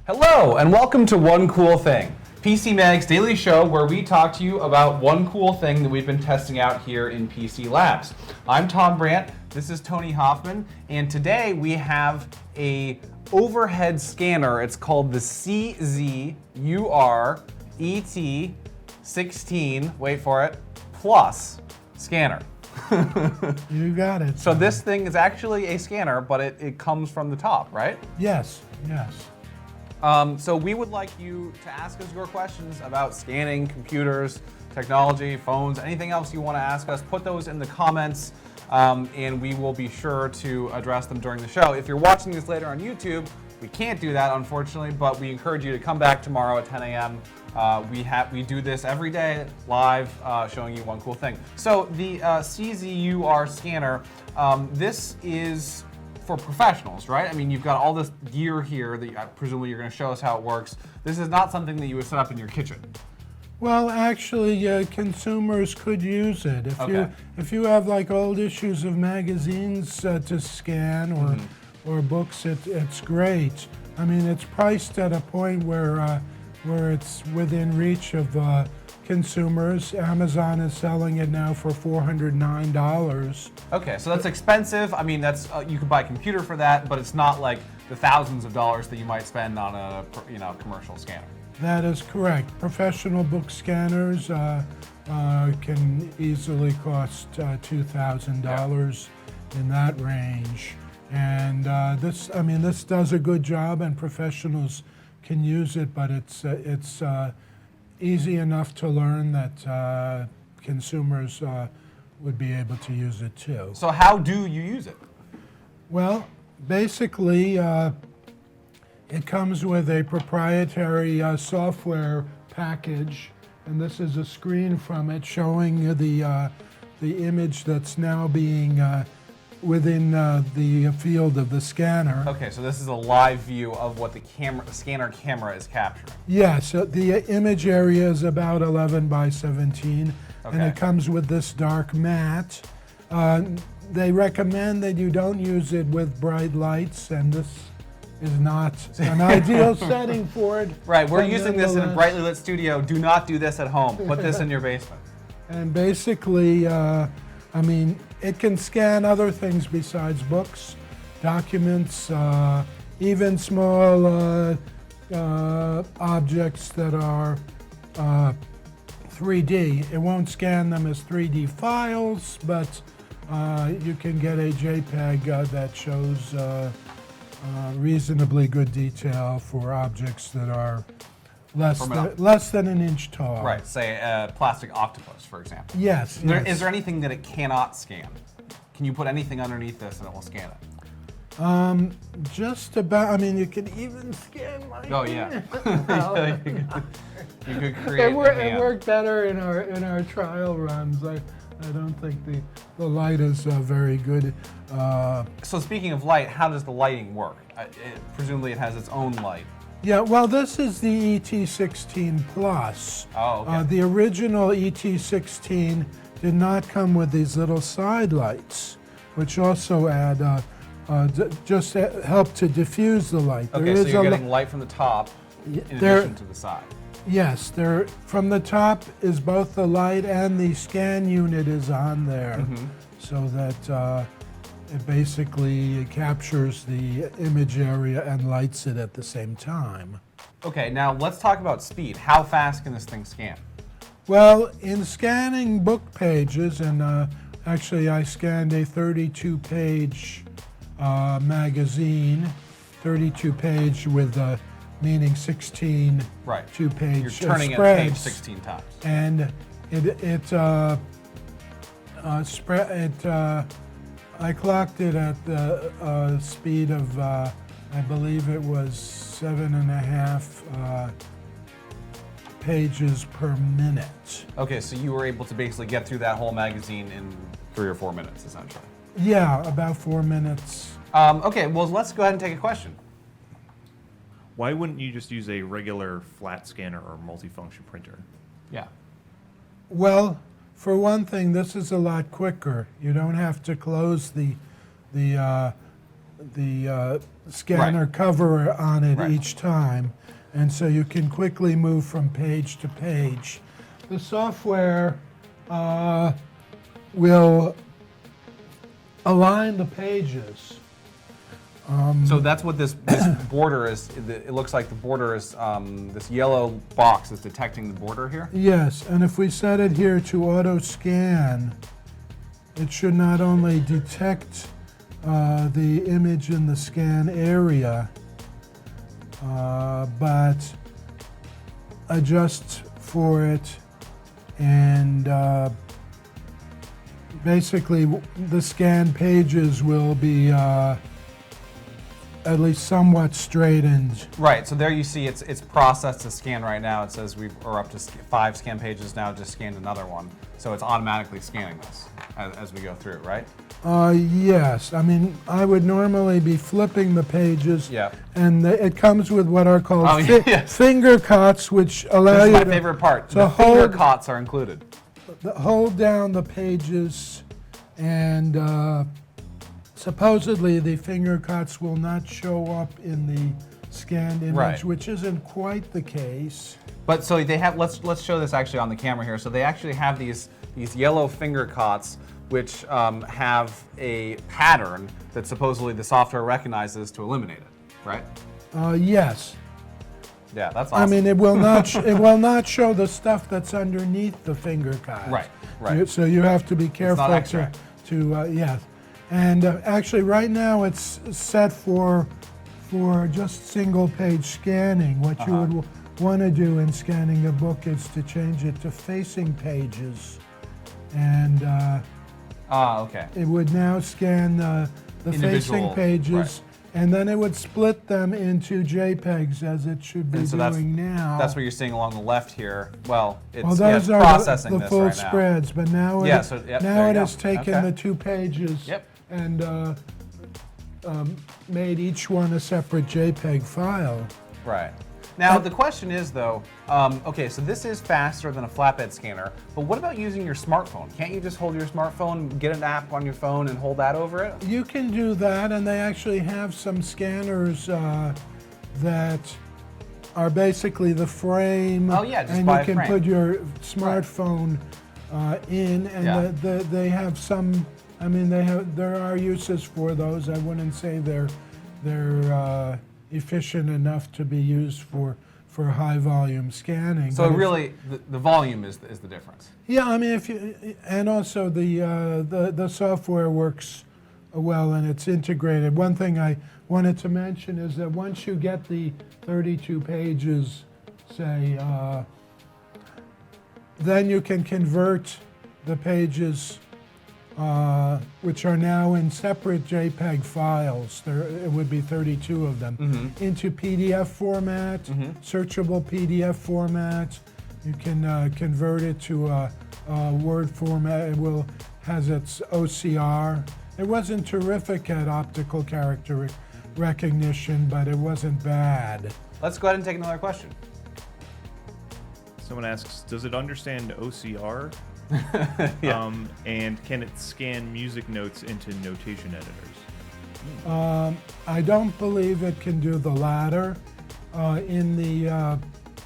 Hello, and welcome to One Cool Thing, PC Mag's daily show where we talk to you about one cool thing that we've been testing out here in PC Labs. I'm Tom Brandt, this is Tony Hoffman, and today we have a overhead scanner. It's called the CZUR ET16, wait for it, Plus scanner. You got it. So this thing is actually a scanner, but it comes from the top, right? Yes, yes. So we would like you to ask us your questions about scanning, computers, technology, phones, anything else you want to ask us. Put those in the comments, and we will be sure to address them during the show. If you're watching this later on YouTube, we can't do that, unfortunately, but we encourage you to come back tomorrow at 10 a.m. We do this every day live, showing you one cool thing. So the CZUR scanner, this is for professionals, right? I mean, you've got all this gear here that presumably you're going to show us how it works. This is not something that you would set up in your kitchen. Well, actually, consumers could use it. If you have like old issues of magazines to scan or books, it's great. I mean, it's priced at a point where it's within reach of consumers. Amazon is selling it now for $409. Okay, so that's expensive. I mean, that's you could buy a computer for that, but it's not like the thousands of dollars that you might spend on a commercial scanner. That is correct. Professional book scanners can easily cost $2,000 in that range. And this does a good job, and professionals can use it, but it's easy enough to learn that consumers would be able to use it too. So how do you use it? Well, basically, it comes with a proprietary software package, and this is a screen from it showing the image that's now being within the field of the scanner. Okay, so this is a live view of what the scanner camera is capturing. Yes, the image area is about 11 by 17, and it comes with this dark mat. They recommend that you don't use it with bright lights, and this is not an ideal setting for it. Right, we're using this in a brightly lit studio. Do not do this at home. Put this in your basement. And basically, it can scan other things besides books, documents, even small objects that are 3D. It won't scan them as 3D files, but you can get a JPEG that shows reasonably good detail for objects that are less than an inch tall. Right, say a plastic octopus, for example. Yes. Is there anything that it cannot scan? Can you put anything underneath this and it will scan it? Just about. You can even scan my hand. You could create It worked better in our trial runs. I don't think the light is very good. So speaking of light, how does the lighting work? Presumably it has its own light. Yeah, well, this is the ET16 Plus. Oh, okay. The original ET16 did not come with these little side lights, which also add just help to diffuse the light. Okay, so you're getting light from the top in addition to the side. Yes, from the top is both the light and the scan unit is on there, so that it basically captures the image area and lights it at the same time. Okay, now let's talk about speed. How fast can this thing scan? Well, in scanning book pages, and actually I scanned a 32-page magazine, 32-page with meaning 16 two-page You're turning a spreads. page 16 times. And I clocked it at the speed of, I believe it was 7.5 pages per minute. Okay, so you were able to basically get through that whole magazine in 3 or 4 minutes, essentially. Yeah, about 4 minutes. Okay, well, let's go ahead and take a question. Why wouldn't you just use a regular flat scanner or multifunction printer? Yeah. Well, for one thing, this is a lot quicker. You don't have to close the scanner cover on it Right. each time, and so you can quickly move from page to page. The software will align the pages. So that's what this border is. It looks like the border is this yellow box is detecting the border here. Yes, and if we set it here to auto scan, it should not only detect the image in the scan area, but adjust for it, and basically the scan pages will be at least somewhat straightened. Right. So there you see it's processed to scan right now. It says we're up to 5 scan pages now. Just scanned another one. So it's automatically scanning this as we go through, right? Yes. I mean, I would normally be flipping the pages. Yeah. And it comes with what are called Oh, yes. finger cots, which allow This is you my to favorite part. to The finger hold- cots are included. hold down the pages, and supposedly the finger cuts will not show up in the scanned image, Right. which isn't quite the case. But so they have. Let's show this actually on the camera here. So they actually have these yellow finger cots, which have a pattern that supposedly the software recognizes to eliminate it. Right? Yes. Yeah, that's awesome. I mean, it will not it will not show the stuff that's underneath the finger cut. Right, right. So you have to be careful X-ray. to yes. And actually, right now it's set for just single page scanning. What you would want to do in scanning a book is to change it to facing pages, and okay. it would now scan the Individual, facing pages. right. And then it would split them into JPEGs, as it should be And so doing now. That's what you're seeing along the left here. Well, it's, Well, yeah, it's those are processing the this full right now. spreads, but now Yeah, it, so, yep, now there it you has go. taken Okay. the 2 pages Yep. and made each one a separate JPEG file. Right. Now, the question is, though, okay, so this is faster than a flatbed scanner, but what about using your smartphone? Can't you just hold your smartphone, get an app on your phone, and hold that over it? You can do that, and they actually have some scanners that are basically the frame. Oh, yeah, just and buy you a can frame. put your smartphone in, and Yeah. they have some. I mean, there are uses for those. I wouldn't say they're efficient enough to be used for high volume scanning. So but if- really, the volume is the difference. yeah, I mean, and also the software works well and it's integrated. One thing I wanted to mention is that once you get the 32 pages, say, then you can convert the pages, which are now in separate JPEG files. It would be 32 of them, into PDF format, searchable PDF format. You can convert it to a Word format. It has its OCR. It wasn't terrific at optical character recognition, but it wasn't bad. Let's go ahead and take another question. Someone asks, does it understand OCR? Yeah. And can it scan music notes into notation editors? I don't believe it can do the latter. In the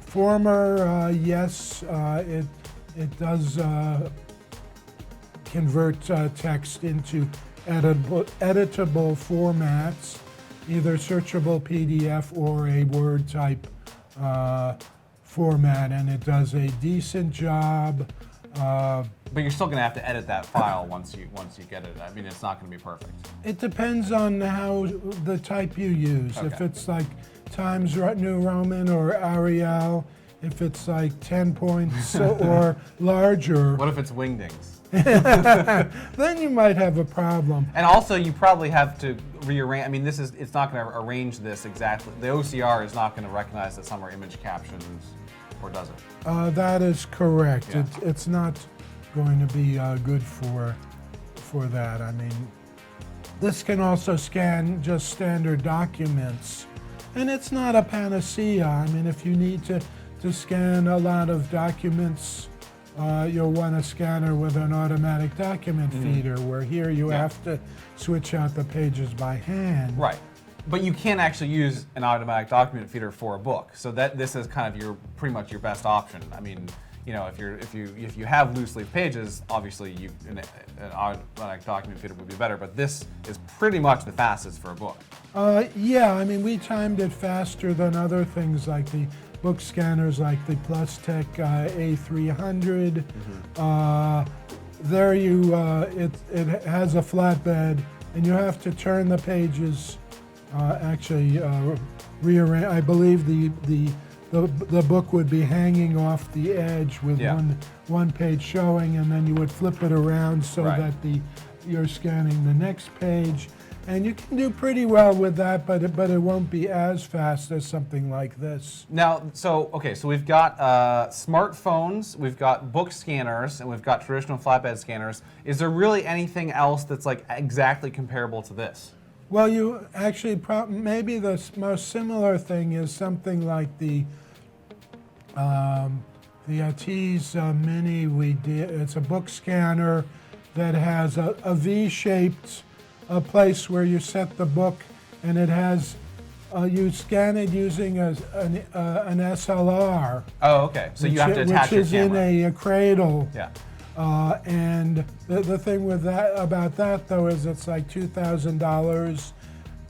former, yes, it does convert text into editable formats, either searchable PDF or a Word type format, and it does a decent job. But you're still going to have to edit that file once you get it. I mean, it's not going to be perfect. It depends on how the type you use. If Okay. it's like Times New Roman or Arial, if it's like 10 points or larger, What if it's wingdings? then you might have a problem. And also, you probably have to rearrange. I mean, it's not going to arrange this exactly. The OCR is not going to recognize that some are image captions, or does it? That is correct. Yeah. It's not going to be good for that. I mean, this can also scan just standard documents, and it's not a panacea. I mean, if you need to scan a lot of documents you'll want a scanner with an automatic document feeder, where here you have to switch out the pages by hand. Right. But you can actually use an automatic document feeder for a book, so that this is kind of pretty much your best option. I mean, you know, if you have loose leaf pages, obviously an automatic document feeder would be better. But this is pretty much the fastest for a book. Yeah, I mean, we timed it faster than other things like the book scanners, like the PlusTech A300. There it has a flatbed, and you have to turn the pages. Rearrange. I believe the book would be hanging off the edge with one page showing, and then you would flip it around so that you're scanning the next page, and you can do pretty well with that, but it won't be as fast as something like this. Now, so we've got smartphones, we've got book scanners, and we've got traditional flatbed scanners. Is there really anything else that's like exactly comparable to this? Well, you actually maybe the most similar thing is something like the Artis Mini. It's a book scanner that has a V-shaped place where you set the book, and it has you scan it using an SLR. Oh, okay. So you have to attach your camera. Which is in a cradle. Yeah. And the thing with about that though is it's like $2,000,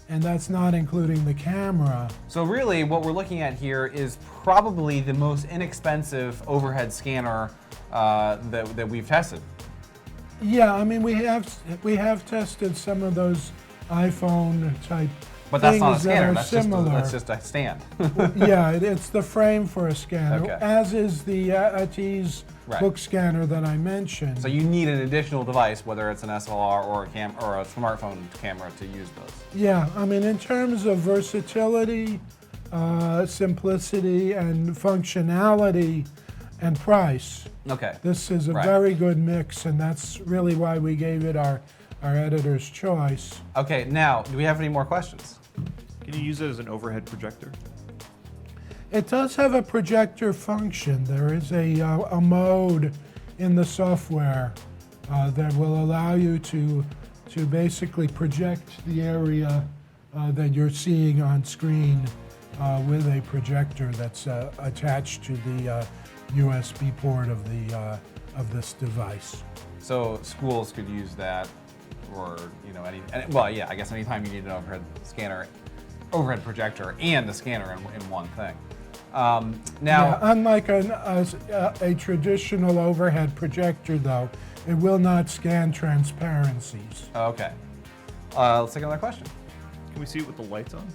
and that's not including the camera. So really, what we're looking at here is probably the most inexpensive overhead scanner that we've tested. Yeah, I mean we have tested some of those iPhone type. But that's not a things that scanner. are That's just a stand. Yeah, it's the frame for a scanner, Okay. as is the Artis book scanner that I mentioned. So you need an additional device, whether it's an SLR or a smartphone camera, to use those. Yeah, I mean, in terms of versatility, simplicity, and functionality, and price, this is a very good mix, and that's really why we gave it our editor's choice. Okay, now, do we have any more questions? Can you use it as an overhead projector? It does have a projector function. There is a mode in the software that will allow you to basically project the area that you're seeing on screen with a projector that's attached to the USB port of this device. So schools could use that, or I guess anytime you need an overhead projector and a scanner in one thing. Now, unlike a traditional overhead projector, though, it will not scan transparencies. Okay. Let's take another question. Can we see it with the lights on?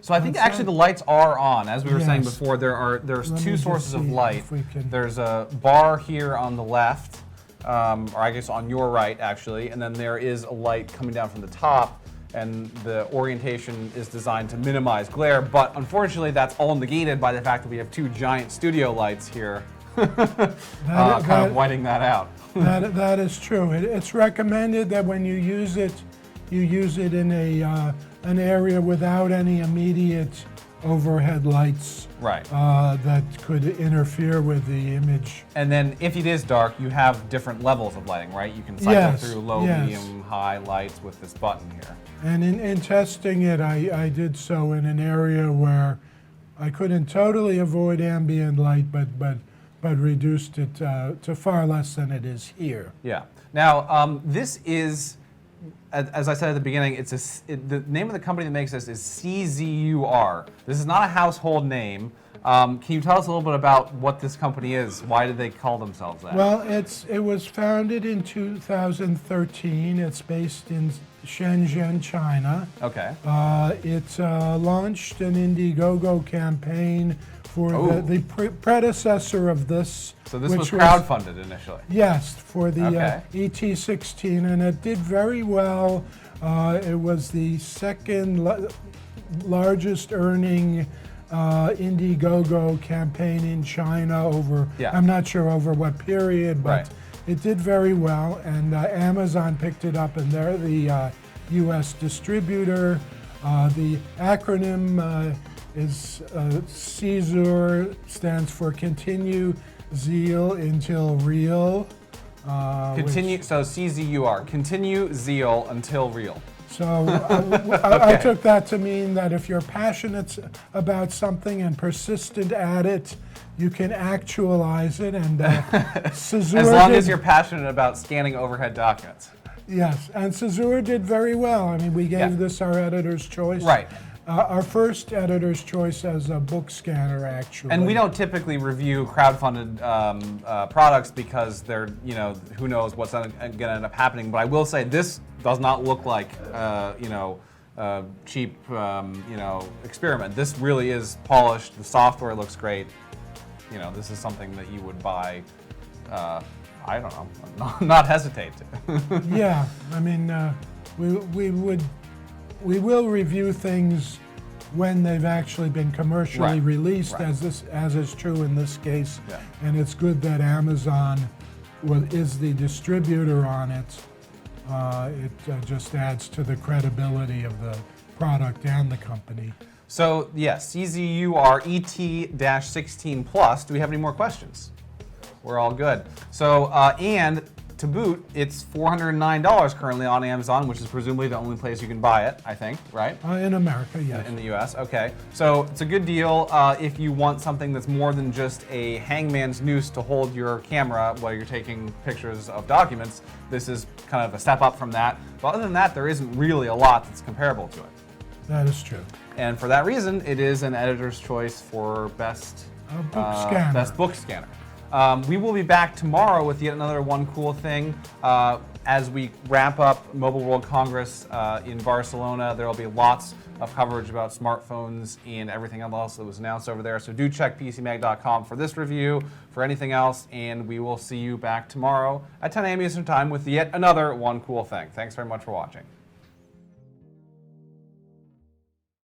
So I think actually the lights are on. As we were saying before, there's two sources of light. There's a bar here on the left, or I guess on your right actually, and then there is a light coming down from the top, and the orientation is designed to minimize glare, but unfortunately that's all negated by the fact that we have two giant studio lights here kind of whiting that out. That is true. It's recommended that when you use it in an area without any immediate overhead lights that could interfere with the image. And then if it is dark, you have different levels of lighting, right? You can cycle through low, medium, high lights with this button here. And in testing it, I did so in an area where I couldn't totally avoid ambient light, but reduced it to far less than it is here. Yeah. Now, this is, as I said at the beginning, the name of the company that makes this is CZUR. This is not a household name. Can you tell us a little bit about what this company is? Why did they call themselves that? Well, it was founded in 2013. It's based in Shenzhen, China. Okay. It launched an Indiegogo campaign for the predecessor of this. So this was crowdfunded initially? Yes, for the ET16, and it did very well. It was the second largest earning Indiegogo campaign in China over, I'm not sure over what period, but it did very well, and Amazon picked it up, and they're the US distributor. The acronym is CZUR, stands for Continue Zeal until real. Continue. So CZUR. Continue zeal until real. So I took that to mean that if you're passionate about something and persistent at it, you can actualize it. And CZUR As long as you're passionate about scanning overhead documents. Yes, and CZUR did very well. I mean, we gave this our editor's choice. Right. Our first editor's choice as a book scanner, actually. And we don't typically review crowdfunded products because they're, who knows what's going to end up happening. But I will say this does not look like, cheap, experiment. This really is polished. The software looks great. This is something that you would buy. I don't know, not hesitate to. Yeah, I mean, we will review things when they've actually been commercially released, as is true in this case. Yeah. And it's good that Amazon is the distributor on it. It just adds to the credibility of the product and the company. So yes, CZUR ET16 Plus. Do we have any more questions? We're all good. So, and to boot, it's $409 currently on Amazon, which is presumably the only place you can buy it, I think, right? In America, yes. In the US, okay. So it's a good deal if you want something that's more than just a hangman's noose to hold your camera while you're taking pictures of documents. This is kind of a step up from that. But other than that, there isn't really a lot that's comparable to it. That is true. And for that reason, it is an editor's choice for best book scanner. Best book scanner. We will be back tomorrow with yet another one cool thing. As we wrap up Mobile World Congress in Barcelona, there will be lots of coverage about smartphones and everything else that was announced over there. So do check PCMag.com for this review, for anything else, and we will see you back tomorrow at 10 a.m. Eastern Time with yet another one cool thing. Thanks very much for watching.